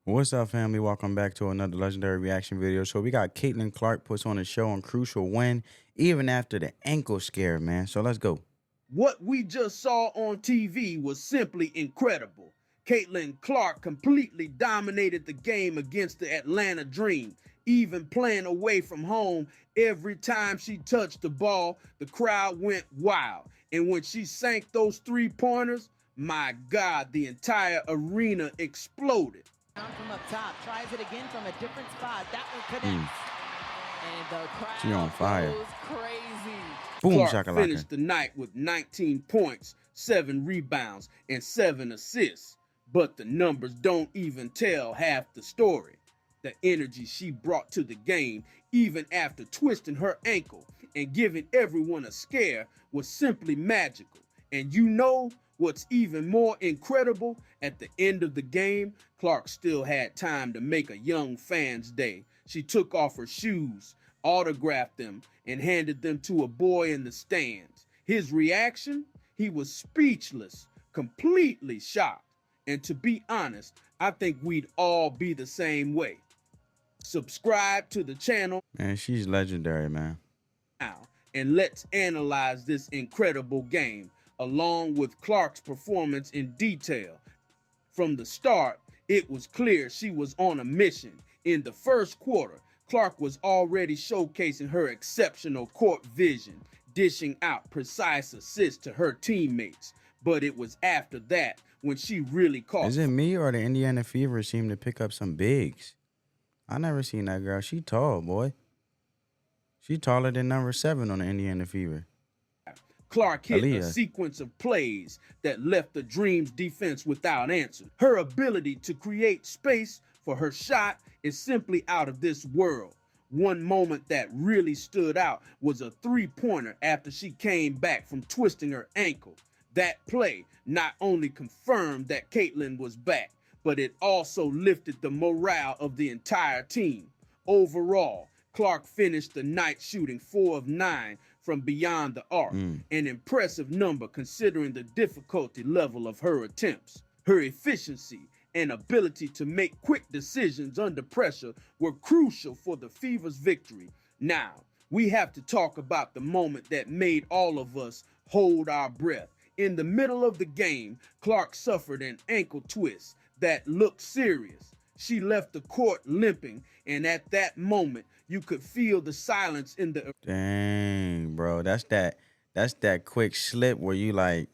What's up, family? Welcome back to another legendary reaction video. So we got Caitlin Clark puts on a show on crucial win, even after the ankle scare, man. So let's go. What we just saw on TV was simply incredible. Caitlin Clark completely dominated the game against the Atlanta Dream, even playing away from home. Every time she touched the ball, the crowd went wild. And when she sank those three-pointers, my God, the entire arena exploded. From up top, tries it again from a different spot. That one connects. And the crowd She on fire. goes crazy. Boom, Clark shakalaka. finished the night with 19 points, 7 rebounds, and 7 assists. But the numbers don't even tell half the story. The energy she brought to the game, even after twisting her ankle and giving everyone a scare, was simply magical. And you know what's even more incredible? At the end of the game, Clark still had time to make a young fan's day. She took off her shoes, autographed them, and handed them to a boy in the stands. His reaction? He was speechless, completely shocked. And to be honest, I think we'd all be the same way. Subscribe to the channel Man, she's legendary, man. now, and let's analyze this incredible game, along with Clark's performance in detail. From the start, it was clear she was on a mission. In the first quarter, Clark was already showcasing her exceptional court vision, dishing out precise assists to her teammates. But it was after that when she really caught. Is it me or the Indiana Fever seem to pick up some bigs? I never seen that girl. She tall, boy. She taller than number 7 on the Indiana Fever. Clark hit Aaliyah. a sequence of plays that left the Dream's defense without answer. Her ability to create space for her shot is simply out of this world. One moment that really stood out was a three-pointer after she came back from twisting her ankle. That play not only confirmed that Caitlin was back, but it also lifted the morale of the entire team. Overall, Clark finished the night shooting 4 of 9 from beyond the arc, an impressive number considering the difficulty level of her attempts. Her efficiency and ability to make quick decisions under pressure were crucial for the Fever's victory. Now, we have to talk about the moment that made all of us hold our breath. In the middle of the game, Clark suffered an ankle twist that looked serious. She left the court limping, and at that moment, you could feel the silence in the. Dang, bro. That's that quick slip where you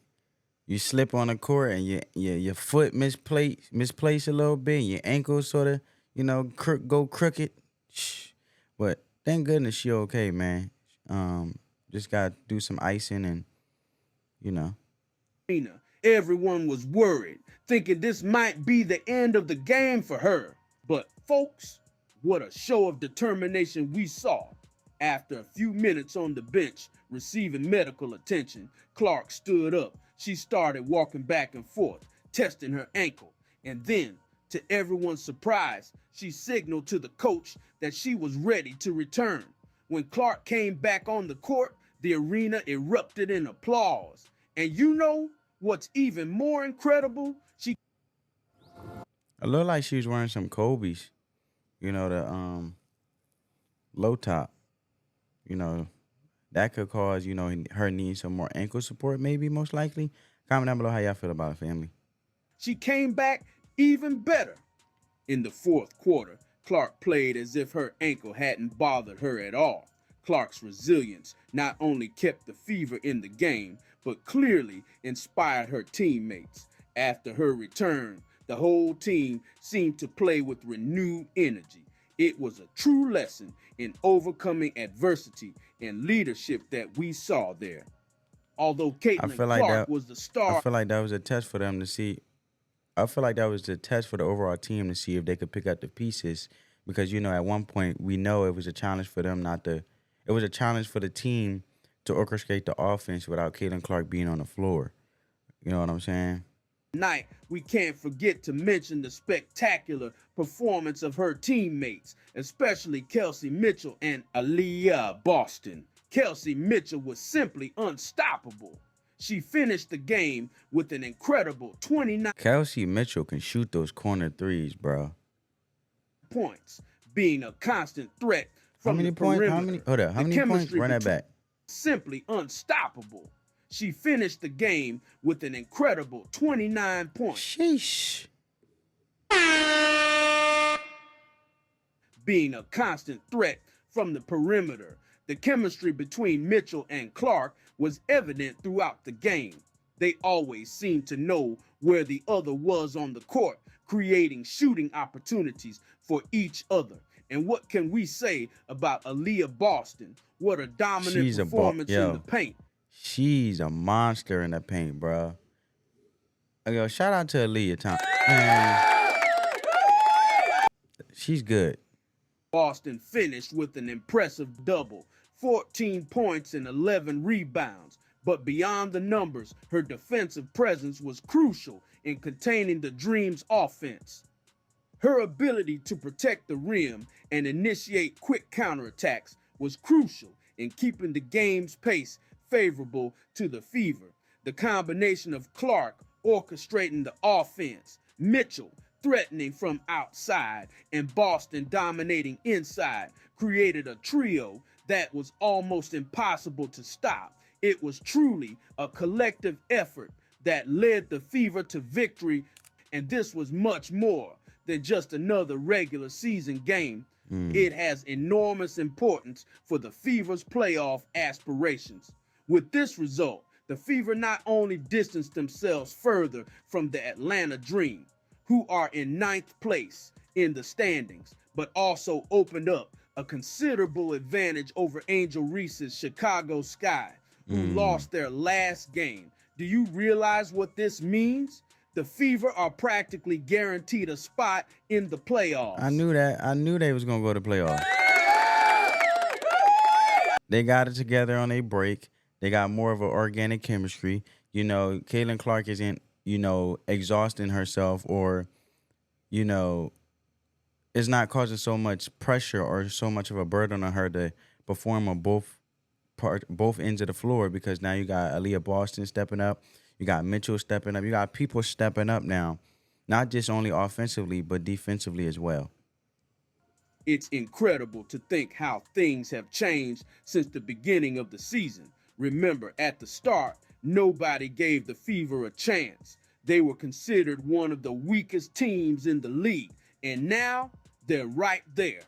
slip on the court and your foot misplace a little bit, and your ankle sort of, go crooked. Shh. But thank goodness she okay, man. Just gotta do some icing and, Everyone was worried, thinking this might be the end of the game for her. But folks, what a show of determination we saw. After a few minutes on the bench receiving medical attention, Clark stood up. She started walking back and forth, testing her ankle. And then, to everyone's surprise, she signaled to the coach that she was ready to return. When Clark came back on the court, the arena erupted in applause. And you know what's even more incredible? She it looked like she was wearing some Kobe's, the low top. That could cause, her need some more ankle support, maybe, most likely. Comment down below how y'all feel about it, family. She came back even better. In the fourth quarter, Clark played as if her ankle hadn't bothered her at all. Clark's resilience not only kept the Fever in the game, but clearly inspired her teammates. After her return, the whole team seemed to play with renewed energy. It was a true lesson in overcoming adversity and leadership that we saw there. Although Caitlin Clark was the star. I feel like that was a test for them to see. I feel like that was the test for the overall team to see if they could pick up the pieces. Because, at one point, we know it was a challenge for them it was a challenge for the team to orchestrate the offense without Caitlin Clark being on the floor. You know what I'm saying? Night, we can't forget to mention the spectacular performance of her teammates, especially Kelsey Mitchell and Aaliyah Boston. Kelsey Mitchell was simply unstoppable. She finished the game with an incredible 29. Kelsey Mitchell can shoot those corner threes, bro. points, being a constant threat How from many the points? perimeter. How many? Hold up. How many points? Run that back. Simply unstoppable. She finished the game with an incredible 29 points. Sheesh. Being a constant threat from the perimeter. The chemistry between Mitchell and Clark was evident throughout the game. They always seemed to know where the other was on the court, creating shooting opportunities for each other. And what can we say about Aaliyah Boston? What a dominant performance in the paint. She's a monster in the paint, bro. Yo, shout out to Aaliyah, Tom. Man, she's good. Boston finished with an impressive double, 14 points and 11 rebounds. But beyond the numbers, her defensive presence was crucial in containing the Dream's offense. Her ability to protect the rim and initiate quick counterattacks was crucial in keeping the game's pace favorable to the Fever. The combination of Clark orchestrating the offense, Mitchell threatening from outside, and Boston dominating inside created a trio that was almost impossible to stop. It was truly a collective effort that led the Fever to victory, and this was much more than just another regular season game. It has enormous importance for the Fever's playoff aspirations. With this result, the Fever not only distanced themselves further from the Atlanta Dream, who are in 9th place in the standings, but also opened up a considerable advantage over Angel Reese's Chicago Sky, who lost their last game. Do you realize what this means? The Fever are practically guaranteed a spot in the playoffs. I knew that. I knew they was going to go to playoffs. They got it together on a break. They got more of an organic chemistry. You know, Caitlin Clark isn't, exhausting herself or, it's not causing so much pressure or so much of a burden on her to perform on both ends of the floor, because now you got Aaliyah Boston stepping up. You got Mitchell stepping up. You got people stepping up now, not just only offensively, but defensively as well. It's incredible to think how things have changed since the beginning of the season. Remember, at the start, nobody gave the Fever a chance. They were considered one of the weakest teams in the league. And now they're right there,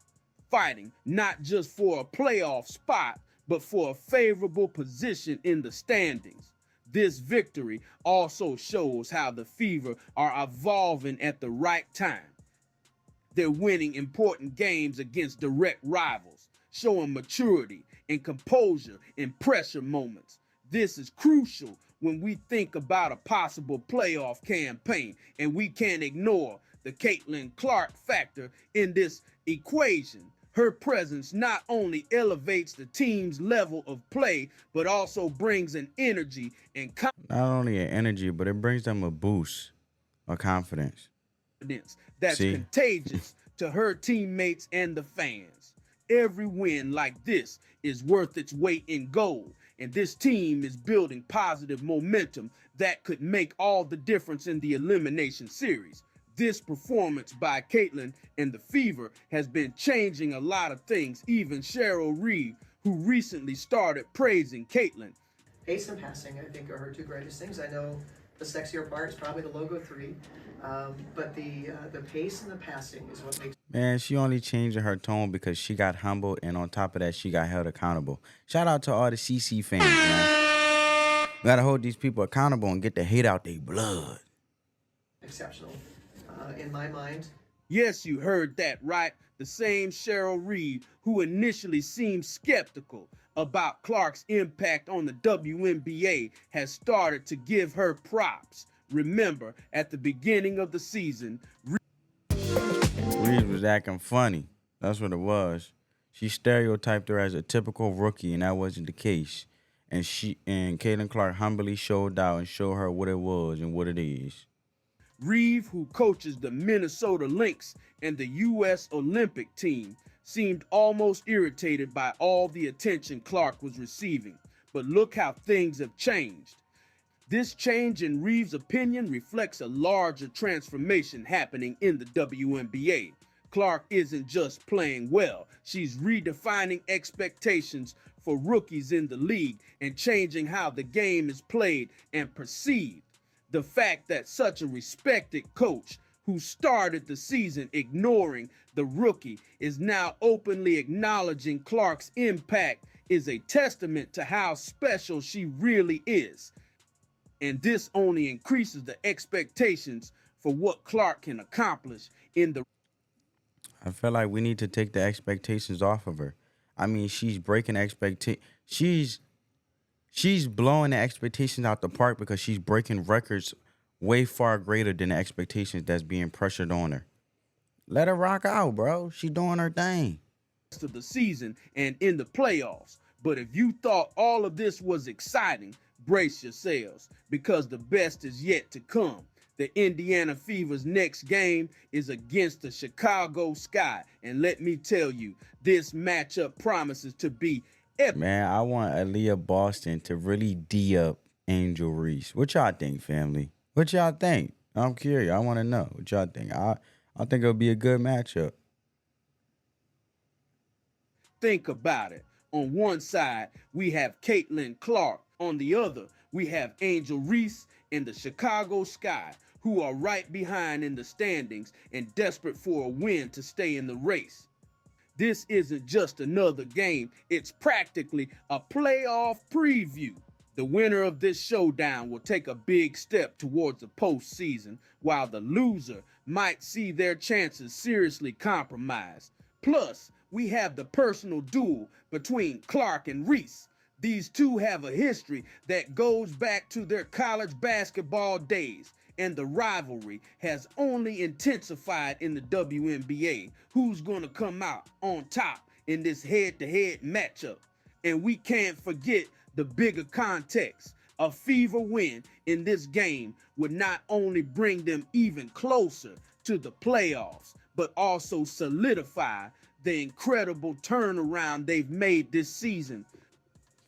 fighting not just for a playoff spot, but for a favorable position in the standings. This victory also shows how the Fever are evolving at the right time. They're winning important games against direct rivals, showing maturity and composure in pressure moments. This is crucial when we think about a possible playoff campaign, and we can't ignore the Caitlin Clark factor in this equation. Her presence not only elevates the team's level of play, but also brings an energy and not only an energy, but it brings them a boost of confidence that's contagious to her teammates and the fans. Every win like this is worth its weight in gold, and this team is building positive momentum that could make all the difference in the elimination series. This performance by Caitlin and the Fever has been changing a lot of things. Even Cheryl Reeve, who recently started praising Caitlin. Pace and passing, I think, are her two greatest things. I know the sexier part is probably the logo 3, but the pace and the passing is what makes. Man, she only changed her tone because she got humbled, and on top of that, she got held accountable. Shout out to all the CC fans, man. We gotta hold these people accountable and get the hate out their blood. Exceptional, in my mind. Yes, you heard that right. The same Cheryl Reeve who initially seemed skeptical about Clark's impact on the WNBA has started to give her props. Remember, at the beginning of the season, Reeves was acting funny. That's what it was. She stereotyped her as a typical rookie, and that wasn't the case. And Caitlin Clark humbly showed out and showed her what it was and what it is. Reeve, who coaches the Minnesota Lynx and the U.S. Olympic team, seemed almost irritated by all the attention Clark was receiving. But look how things have changed. This change in Reeve's opinion reflects a larger transformation happening in the WNBA. Clark isn't just playing well, she's redefining expectations for rookies in the league and changing how the game is played and perceived. The fact that such a respected coach who started the season ignoring the rookie is now openly acknowledging Clark's impact is a testament to how special she really is. And this only increases the expectations for what Clark can accomplish in the. I feel like we need to take the expectations off of her. I mean, she's breaking expectations. She's blowing the expectations out the park because she's breaking records way far greater than the expectations that's being pressured on her. Let her rock out, bro. She doing her thing. Rest of the season and in the playoffs. But if you thought all of this was exciting, brace yourselves because the best is yet to come. The Indiana Fever's next game is against the Chicago Sky. And let me tell you, this matchup promises to be epic. Man, I want Aaliyah Boston to really D up Angel Reese. What y'all think, family? What y'all think? I'm curious. I want to know what y'all think. I think it'll be a good matchup. Think about it. On one side, we have Caitlin Clark. On the other, we have Angel Reese and the Chicago Sky, who are right behind in the standings and desperate for a win to stay in the race. This isn't just another game, it's practically a playoff preview. The winner of this showdown will take a big step towards the postseason, while the loser might see their chances seriously compromised. Plus, we have the personal duel between Clark and Reese. These two have a history that goes back to their college basketball days, and the rivalry has only intensified in the WNBA. Who's going to come out on top in this head-to-head matchup? And we can't forget the bigger context. A Fever win in this game would not only bring them even closer to the playoffs, but also solidify the incredible turnaround they've made this season.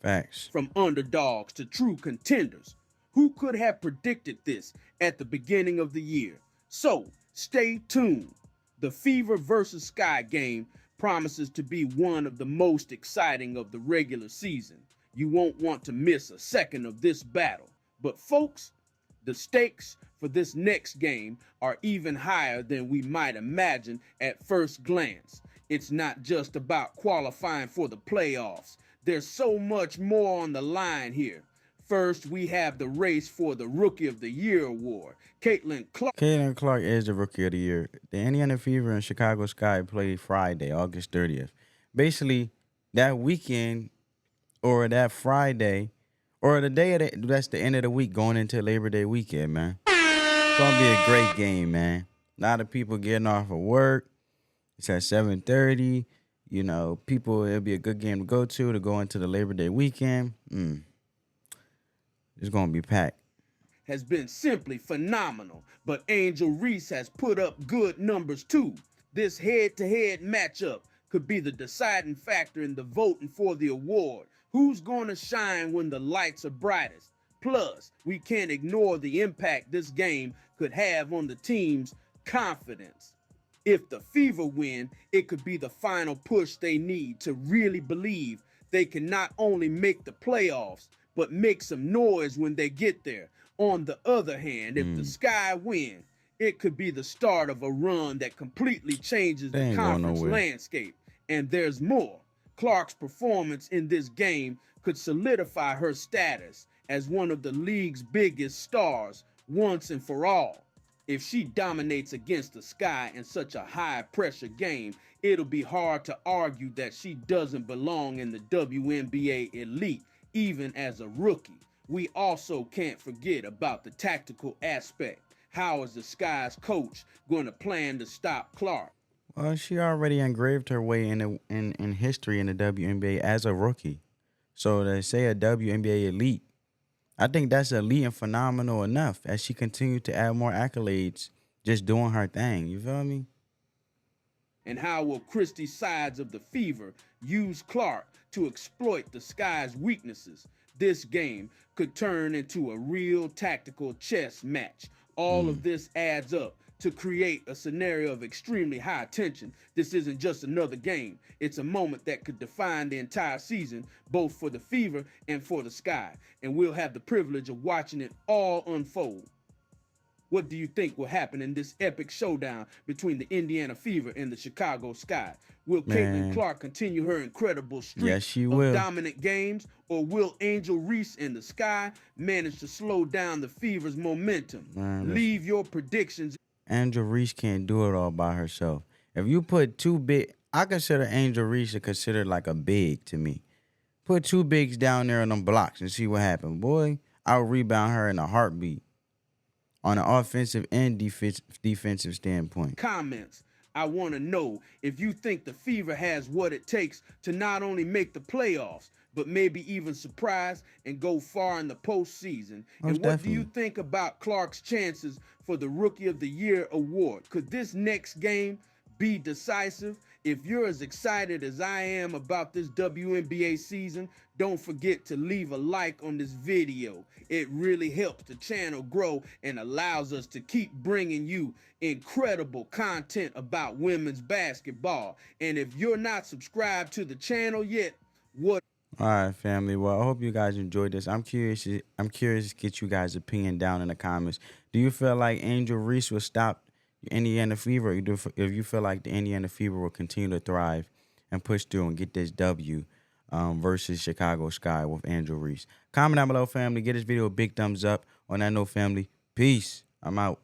Facts. From underdogs to true contenders. Who could have predicted this at the beginning of the year? So, stay tuned. The Fever versus Sky game promises to be one of the most exciting of the regular season. You won't want to miss a second of this battle. But folks, the stakes for this next game are even higher than we might imagine at first glance. It's not just about qualifying for the playoffs. There's so much more on the line here. First, we have the race for the Rookie of the Year award. Caitlin Clark is the Rookie of the Year. The Indiana Fever and Chicago Sky play Friday, August 30th. Basically, that weekend or that Friday or the day of that's the end of the week going into Labor Day weekend, man. It's going to be a great game, man. A lot of people getting off of work. It's at 7:30. You know, it'll be a good game to go into the Labor Day weekend. It's going to be packed. Has been simply phenomenal, but Angel Reese has put up good numbers too. This head-to-head matchup could be the deciding factor in the voting for the award. Who's going to shine when the lights are brightest? Plus, we can't ignore the impact this game could have on the team's confidence. If the Fever win, it could be the final push they need to really believe they can not only make the playoffs, but make some noise when they get there. On the other hand, if the Sky win, it could be the start of a run that completely changes the conference landscape. And there's more. Clark's performance in this game could solidify her status as one of the league's biggest stars once and for all. If she dominates against the Sky in such a high-pressure game, it'll be hard to argue that she doesn't belong in the WNBA elite, even as a rookie. We also can't forget about the tactical aspect. How is the Sky's coach going to plan to stop Clark? Well, she already engraved her way in history in the WNBA as a rookie. So to say a WNBA elite, I think that's elite and phenomenal enough as she continues to add more accolades just doing her thing. You feel me? And how will Christie sides of the Fever use Clark to exploit the Sky's weaknesses? This game could turn into a real tactical chess match. All of this adds up to create a scenario of extremely high tension. This isn't just another game. It's a moment that could define the entire season, both for the Fever and for the Sky. And we'll have the privilege of watching it all unfold. What do you think will happen in this epic showdown between the Indiana Fever and the Chicago Sky? Will Caitlin Clark continue her incredible streak of dominant games, or will Angel Reese and the Sky manage to slow down the Fever's momentum? Leave your predictions. Angel Reese can't do it all by herself. If you put two big, I consider Angel Reese considered like a big to me. Put two bigs down there on them blocks and see what happens. Boy, I'll rebound her in a heartbeat on an offensive and defensive standpoint. Comments. I want to know if you think the Fever has what it takes to not only make the playoffs, but maybe even surprise and go far in the postseason. And what do you think about Clark's chances for the Rookie of the Year award? Could this next game be decisive? If you're as excited as I am about this WNBA season, don't forget to leave a like on this video. It really helps the channel grow and allows us to keep bringing you incredible content about women's basketball. And if you're not subscribed to the channel yet, what? All right, family. Well, I hope you guys enjoyed this. I'm curious to get you guys' opinion down in the comments. Do you feel like Angel Reese will stop Indiana Fever, or if you feel like the Indiana Fever will continue to thrive and push through and get this W versus Chicago Sky with Angel Reese? Comment down below, family. Get this video a big thumbs up. On that note, family, peace. I'm out.